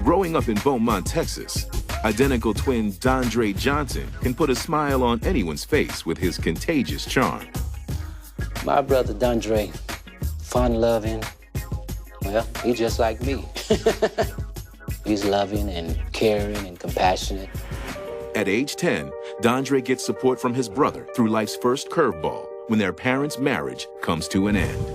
Growing up in Beaumont, Texas, identical twin Dondre Johnson can put a smile on anyone's face with his contagious charm. My brother Dondre, fun-loving, well, he's just like me. He's loving and caring and compassionate. At age 10, Dondre gets support from his brother through life's first curveball when their parents' marriage comes to an end.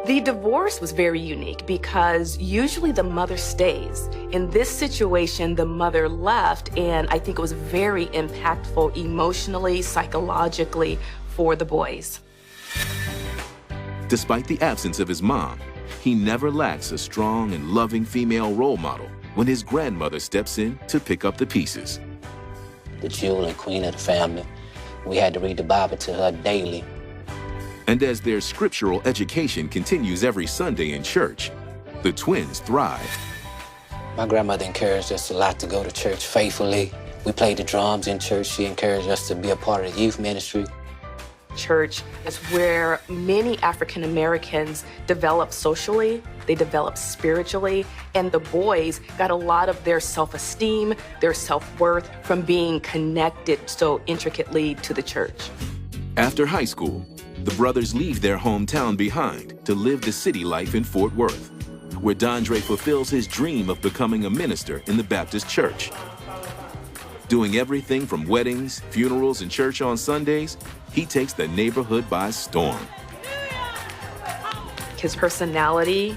The divorce was very unique because usually the mother stays. In this situation, the mother left, and I think it was very impactful emotionally, psychologically for the boys. Despite the absence of his mom, he never lacks a strong and loving female role model when his grandmother steps in to pick up the pieces. The jewel and queen of the family. We had to read the Bible to her daily. And as their scriptural education continues every Sunday in church, the twins thrive. My grandmother encouraged us a lot to go to church faithfully. We played the drums in church. She encouraged us to be a part of the youth ministry. Church is where many African Americans develop socially, they develop spiritually, and the boys got a lot of their self-esteem, their self-worth from being connected so intricately to the church. After high school, the brothers leave their hometown behind to live the city life in Fort Worth, where Dondre fulfills his dream of becoming a minister in the Baptist church. Doing everything from weddings, funerals, and church on Sundays, he takes the neighborhood by storm. His personality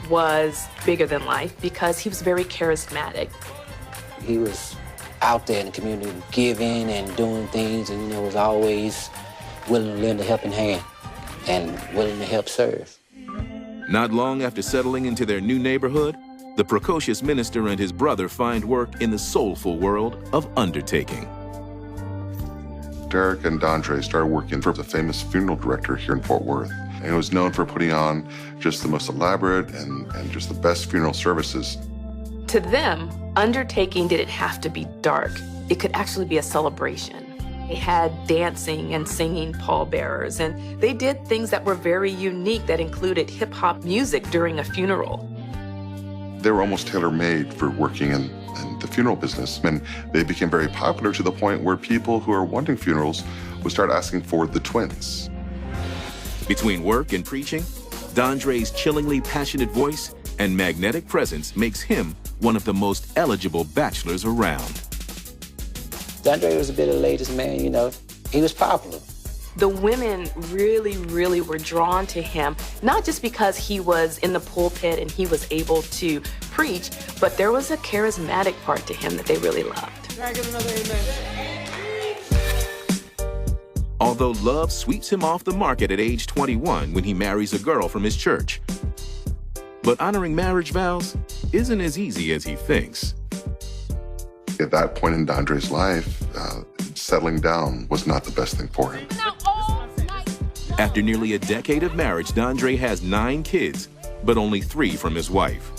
was bigger than life because he was very charismatic. He was out there in the community giving and doing things, and was always willing to lend a helping hand and willing to help serve. Not long after settling into their new neighborhood, the precocious minister and his brother find work in the soulful world of undertaking. Derek and Dondre started working for the famous funeral director here in Fort Worth, and was known for putting on just the most elaborate and just the best funeral services. To them, undertaking didn't have to be dark. It could actually be a celebration. They had dancing and singing pallbearers, and they did things that were very unique that included hip-hop music during a funeral. They were almost tailor-made for working in the funeral business, and they became very popular to the point where people who are wanting funerals would start asking for the twins. Between work and preaching, Dondre's chillingly passionate voice and magnetic presence makes him one of the most eligible bachelors around. Dondre was a bit of the latest man, He was popular. The women really, really were drawn to him, not just because he was in the pulpit and he was able to preach, but there was a charismatic part to him that they really loved. Can I get another amen? Although love sweeps him off the market at age 21 when he marries a girl from his church. But honoring marriage vows isn't as easy as he thinks. At that point in Dondre's life, settling down was not the best thing for him. After nearly a decade of marriage, Dondre has 9 kids, but only 3 from his wife.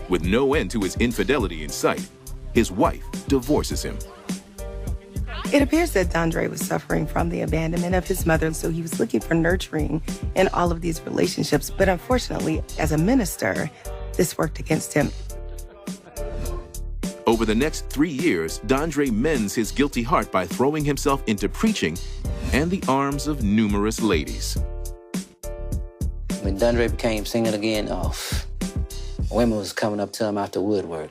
With no end to his infidelity in sight, his wife divorces him. It appears that Dondre was suffering from the abandonment of his mother, so he was looking for nurturing in all of these relationships. But unfortunately, as a minister, this worked against him. Over the next 3 years, Dondre mends his guilty heart by throwing himself into preaching and the arms of numerous ladies. When Dondre became single again, women was coming up to him after woodwork.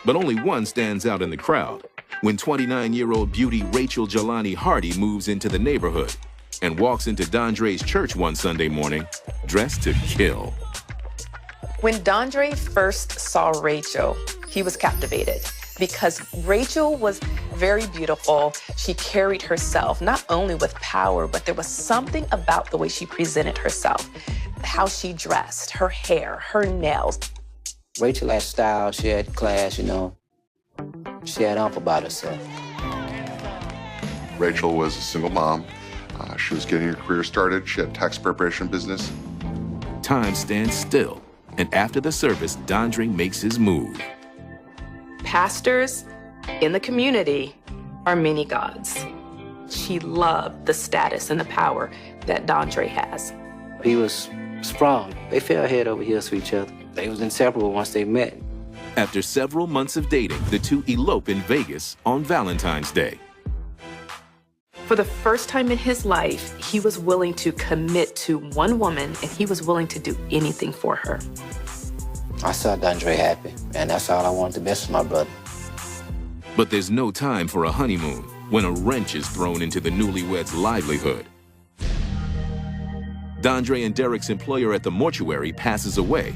But only one stands out in the crowd when 29-year-old beauty Rachel Jelani Hardy moves into the neighborhood and walks into Dondre's church one Sunday morning dressed to kill. When Dondre first saw Rachel, he was captivated because Rachel was very beautiful. She carried herself not only with power, but there was something about the way she presented herself, how she dressed, her hair, her nails. Rachel had style, she had class, She had up about herself. Rachel was a single mom. She was getting her career started. She had a tax preparation business. Time stands still, and after the service, Dondre makes his move. Pastors in the community are many gods. She loved the status and the power that Dondre has. He was sprung. They fell head over heels for each other. They was inseparable once they met. After several months of dating, the two elope in Vegas on Valentine's Day. For the first time in his life, he was willing to commit to one woman, and he was willing to do anything for her. I saw Dondre happy, and that's all I wanted the best for my brother. But there's no time for a honeymoon when a wrench is thrown into the newlyweds' livelihood. Dondre and Derek's employer at the mortuary passes away,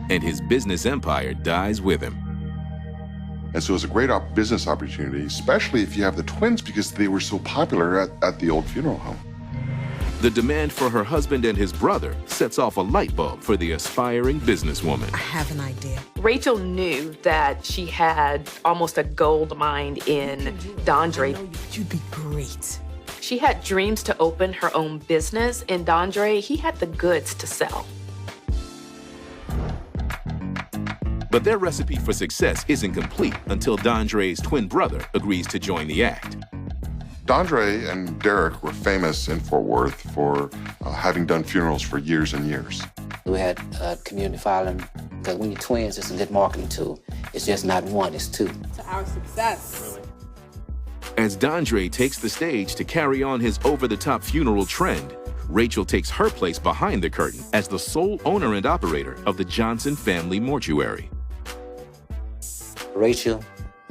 and his business empire dies with him. And so it was a great business opportunity, especially if you have the twins, because they were so popular at the old funeral home. The demand for her husband and his brother sets off a light bulb for the aspiring businesswoman. I have an idea. Rachel knew that she had almost a gold mine in Dondre. You'd be great. She had dreams to open her own business, and Dondre, he had the goods to sell. But their recipe for success isn't complete until Dondre's twin brother agrees to join the act. Dondre and Derek were famous in Fort Worth for having done funerals for years and years. We had a community following, because when you're twins, it's a good marketing tool. It's just not one, it's two. To our success. As Dondre takes the stage to carry on his over-the-top funeral trend, Rachel takes her place behind the curtain as the sole owner and operator of the Johnson Family Mortuary. Rachel,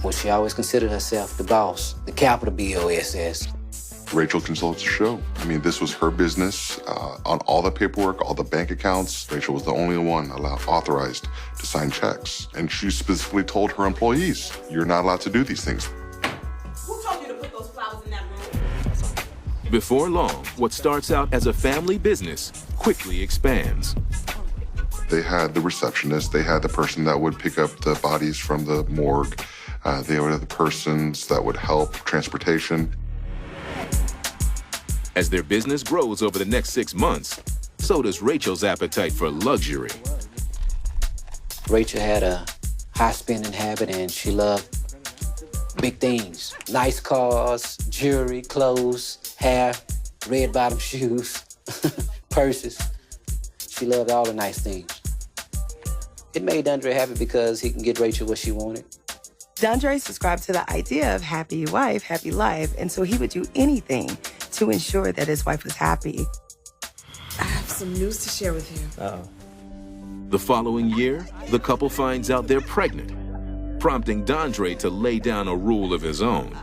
well, she always considered herself the boss, the capital B-O-S-S. Rachel consults the show. I mean, this was her business. On all the paperwork, all the bank accounts, Rachel was the only one authorized to sign checks. And she specifically told her employees, you're not allowed to do these things. Who told you to put those flowers in that room? Before long, what starts out as a family business quickly expands. They had the receptionist, they had the person that would pick up the bodies from the morgue, they would have the persons that would help transportation. As their business grows over the next 6 months, so does Rachel's appetite for luxury. Rachel had a high spending habit, and she loved big things. Nice cars, jewelry, clothes, hair, red bottom shoes, purses. She loved all the nice things. It made Dondre happy because he can get Rachel what she wanted. Dondre subscribed to the idea of happy wife, happy life, and so he would do anything to ensure that his wife was happy. I have some news to share with you. The following year, the couple finds out they're pregnant, prompting Dondre to lay down a rule of his own.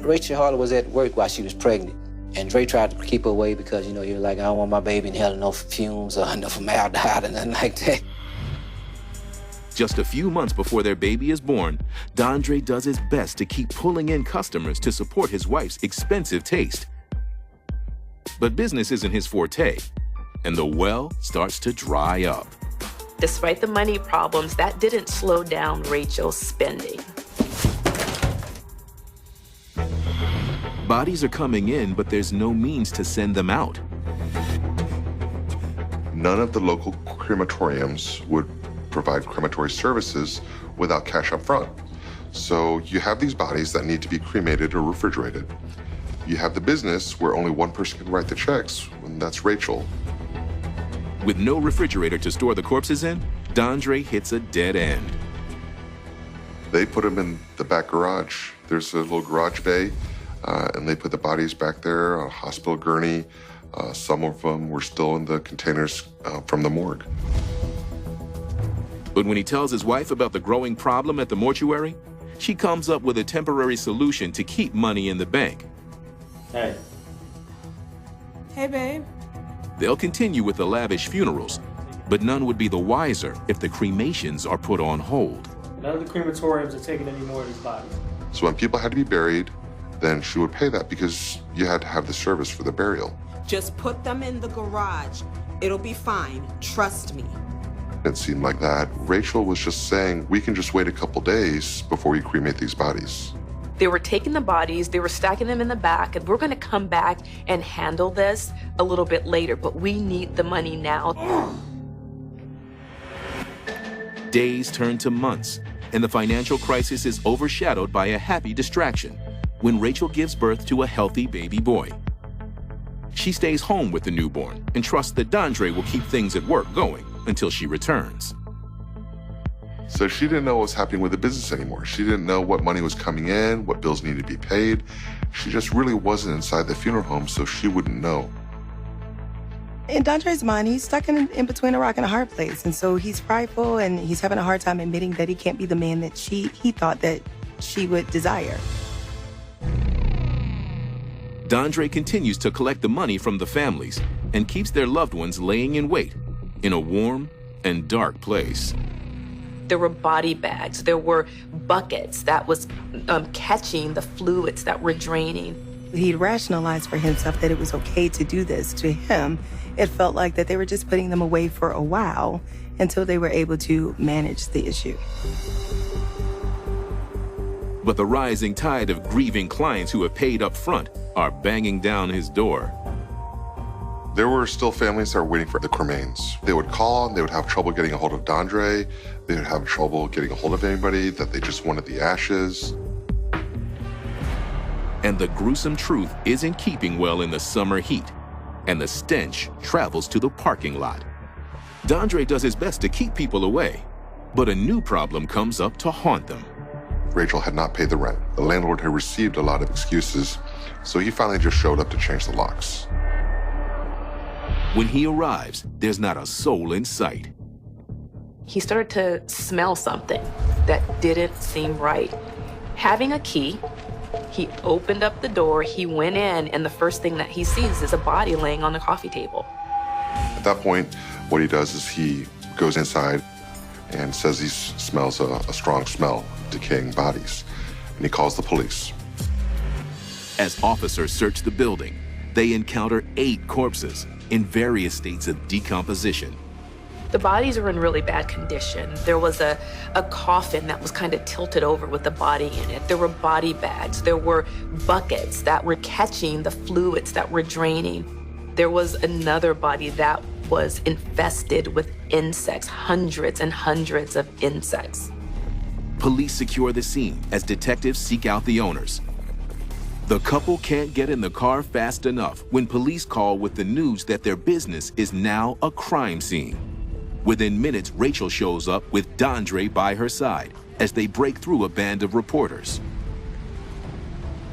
Rachel Harler was at work while she was pregnant, and Dre tried to keep her away because, you know, you're like, I don't want my baby inhaling no fumes or no formaldehyde or nothing like that. Just a few months before their baby is born, Dondre does his best to keep pulling in customers to support his wife's expensive taste. But business isn't his forte, and the well starts to dry up. Despite the money problems, that didn't slow down Rachel's spending. Bodies are coming in, but there's no means to send them out. None of the local crematoriums would provide crematory services without cash up front. So you have these bodies that need to be cremated or refrigerated. You have the business where only one person can write the checks, and that's Rachel. With no refrigerator to store the corpses in, Dondre hits a dead end. They put them in the back garage. There's a little garage bay, and they put the bodies back there on a hospital gurney. Some of them were still in the containers from the morgue. But when he tells his wife about the growing problem at the mortuary, she comes up with a temporary solution to keep money in the bank. Hey. Hey, babe. They'll continue with the lavish funerals, but none would be the wiser if the cremations are put on hold. None of the crematoriums are taking any more of these bodies. So when people had to be buried, then she would pay that because you had to have the service for the burial. Just put them in the garage. It'll be fine. Trust me. It seemed like that. Rachel was just saying, we can just wait a couple days before we cremate these bodies. They were taking the bodies, they were stacking them in the back, and we're gonna come back and handle this a little bit later, but we need the money now. Days turn to months, and the financial crisis is overshadowed by a happy distraction when Rachel gives birth to a healthy baby boy. She stays home with the newborn and trusts that Dondre will keep things at work going until she returns. So she didn't know what was happening with the business anymore. She didn't know what money was coming in, what bills needed to be paid. She just really wasn't inside the funeral home, so she wouldn't know. In Dondre's mind, he's stuck in between a rock and a hard place. And so he's prideful and he's having a hard time admitting that he can't be the man that he thought that she would desire. Dondre continues to collect the money from the families and keeps their loved ones laying in wait in a warm and dark place. There were body bags, there were buckets that was catching the fluids that were draining. He'd rationalized for himself that it was okay to do this. To him, it felt like that they were just putting them away for a while until they were able to manage the issue. But the rising tide of grieving clients who have paid up front are banging down his door. There were still families that were waiting for the cremains. They would call and they would have trouble getting a hold of Dondre. They would have trouble getting a hold of anybody, that they just wanted the ashes. And the gruesome truth isn't keeping well in the summer heat, and the stench travels to the parking lot. Dondre does his best to keep people away, but a new problem comes up to haunt them. Rachel had not paid the rent. The landlord had received a lot of excuses, so he finally just showed up to change the locks. When he arrives, there's not a soul in sight. He started to smell something that didn't seem right. Having a key, he opened up the door, he went in, and the first thing that he sees is a body laying on the coffee table. At that point, what he does is he goes inside and says he smells a strong smell of decaying bodies, and he calls the police. As officers search the building, they encounter 8 corpses in various states of decomposition. The bodies were in really bad condition. There was a coffin that was kind of tilted over with the body in it. There were body bags. There were buckets that were catching the fluids that were draining. There was another body that was infested with insects, hundreds and hundreds of insects. Police secure the scene as detectives seek out the owners. The couple can't get in the car fast enough when police call with the news that their business is now a crime scene. Within minutes, Rachel shows up with Dondre by her side as they break through a band of reporters.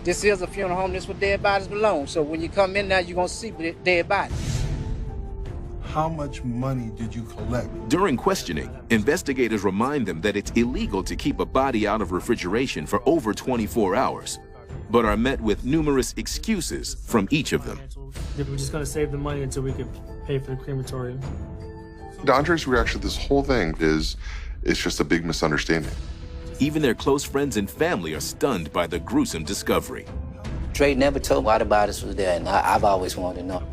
This is a funeral home. This is where dead bodies belong. So when you come in now, you're going to see dead bodies. How much money did you collect? During questioning, investigators remind them that it's illegal to keep a body out of refrigeration for over 24 hours, but are met with numerous excuses from each of them. We're just going to save the money until we can pay for the crematorium. Dondre's reaction to this whole thing is it's just a big misunderstanding. Even their close friends and family are stunned by the gruesome discovery. Dre never told me why the bodies was there, and I've always wanted to know.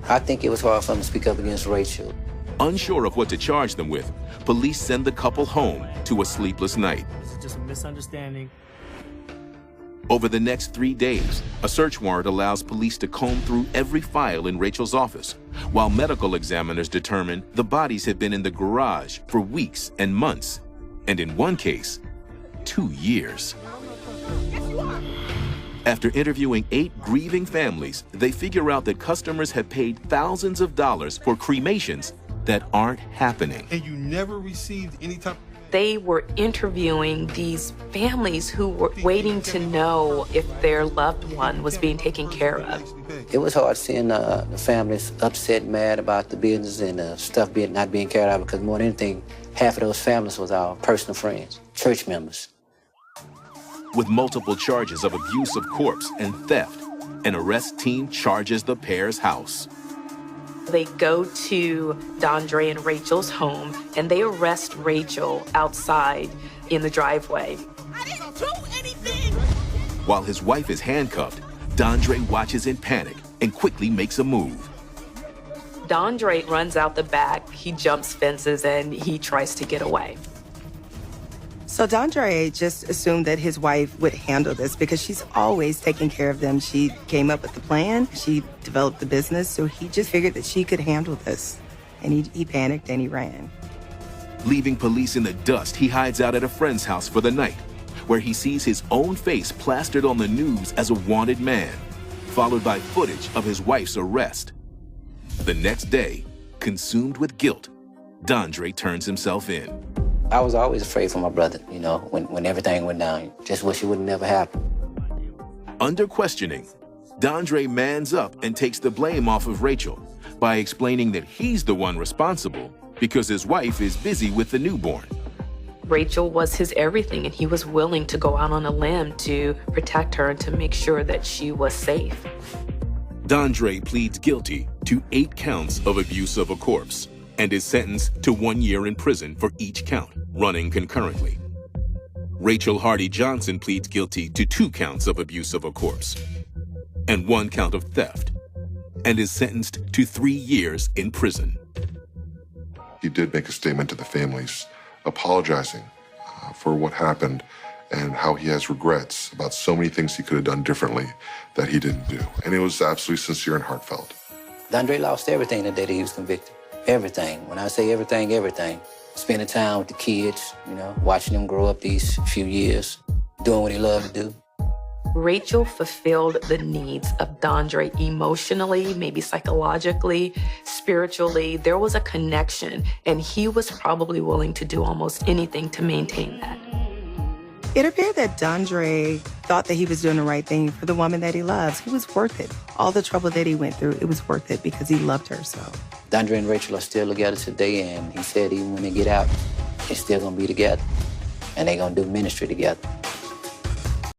I think it was hard for him to speak up against Rachel. Unsure of what to charge them with, police send the couple home to a sleepless night. This is just a misunderstanding. Over the next 3 days, a search warrant allows police to comb through every file in Rachel's office, while medical examiners determine the bodies had been in the garage for weeks and months, and in one case, 2 years. After interviewing 8 grieving families, they figure out that customers have paid thousands of dollars for cremations that aren't happening. And you never received any type. They were interviewing these families who were waiting to know if their loved one was being taken care of. It was hard seeing the families upset, mad about the business and stuff not being carried out, because more than anything, half of those families was our personal friends, church members. With multiple charges of abuse of corpse and theft, an arrest team charges the pair's house. They go to Dondre and Rachel's home, and they arrest Rachel outside in the driveway. I didn't do anything! While his wife is handcuffed, Dondre watches in panic and quickly makes a move. Dondre runs out the back, he jumps fences, and he tries to get away. So Dondre just assumed that his wife would handle this because she's always taking care of them. She came up with the plan, she developed the business, so he just figured that she could handle this. And he panicked and he ran. Leaving police in the dust, he hides out at a friend's house for the night, where he sees his own face plastered on the news as a wanted man followed by footage of his wife's arrest. The next day, consumed with guilt, Dondre turns himself in. I was always afraid for my brother, you know, when everything went down. Just wish it would never happen. Under questioning, Dondre mans up and takes the blame off of Rachel by explaining that he's the one responsible because his wife is busy with the newborn. Rachel was his everything, and he was willing to go out on a limb to protect her and to make sure that she was safe. Dondre pleads guilty to 8 counts of abuse of a corpse and is sentenced to 1 year in prison for each count, running concurrently. Rachel Hardy Johnson pleads guilty to 2 counts of abuse of a corpse and 1 count of theft and is sentenced to 3 years in prison. He did make a statement to the families apologizing for what happened and how he has regrets about so many things he could have done differently that he didn't do. And it was absolutely sincere and heartfelt. Dondre lost everything the day that he was convicted. Everything. When I say everything, everything. Spending time with the kids, you know, watching them grow up these few years, doing what he loved to do. Rachel fulfilled the needs of Dondre emotionally, maybe psychologically, spiritually. There was a connection, and he was probably willing to do almost anything to maintain that. It appeared that Dondre thought that he was doing the right thing for the woman that he loves. He was worth it. All the trouble that he went through, it was worth it because he loved her so. Dondre and Rachel are still together today, and he said even when they get out, they're still gonna be together, and they're gonna do ministry together.